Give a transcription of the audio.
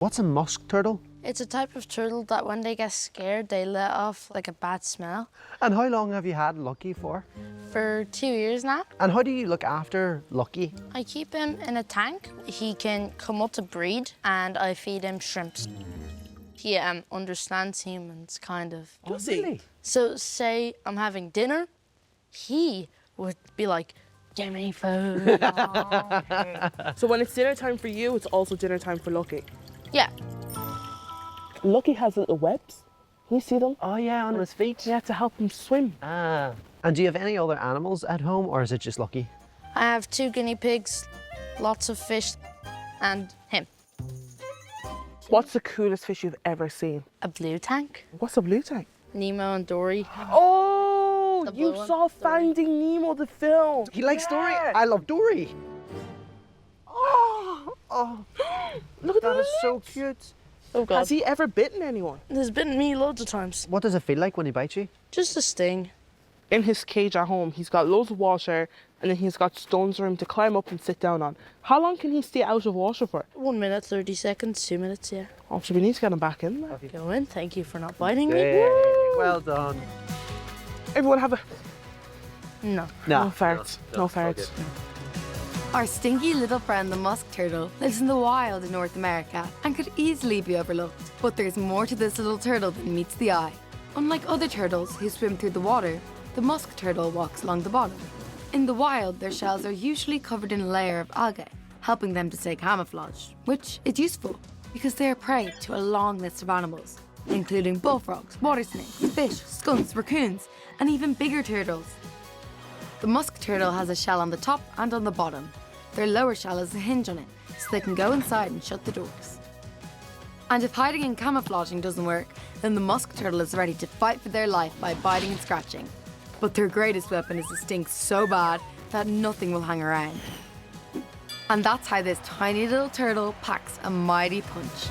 What's a musk turtle? It's a type of turtle that when they get scared, they let off like a bad smell. And how long have you had Lucky for? For 2 years now. And how do you look after Lucky? I keep him in a tank. He can come up to breed and I feed him shrimps. He understands humans, kind of. Does he? So say I'm having dinner, he would be like, give me food. So when it's dinner time for you, it's also dinner time for Lucky. Yeah. Lucky has little webs. Can you see them? Oh yeah, on his feet. Yeah, to help him swim. Ah. And do you have any other animals at home, or is it just Lucky? I have 2 guinea pigs, lots of fish, and him. What's the coolest fish you've ever seen? A blue tank. What's a blue tank? Nemo and Dory. Oh, The you blue one? saw Finding Nemo, the film. He likes Dory. Yeah. I love Dory. Oh, Look at that that. is so cute. Oh God. Has he ever bitten anyone? There's been me loads of times. What does it feel like when he bites you? Just a sting. In his cage at home, he's got loads of water and then he's got stones for him to climb up and sit down on. How long can he stay out of water for? 1 minute, 30 seconds, 2 minutes, yeah. Oh, so we need to get him back in there. Go in. Thank you for not biting me. Hey, well done. Everyone have a... No. No farts. No farts. Our stinky little friend, the musk turtle, lives in the wild in North America and could easily be overlooked. But there's more to this little turtle than meets the eye. Unlike other turtles who swim through the water, the musk turtle walks along the bottom. In the wild, their shells are usually covered in a layer of algae, helping them to stay camouflaged, which is useful because they are prey to a long list of animals, including bullfrogs, water snakes, fish, skunks, raccoons, and even bigger turtles. The musk turtle has a shell on the top and on the bottom. Their lower shell has a hinge on it, so they can go inside and shut the doors. And if hiding and camouflaging doesn't work, then the musk turtle is ready to fight for their life by biting and scratching. But their greatest weapon is to stink so bad that nothing will hang around. And that's how this tiny little turtle packs a mighty punch.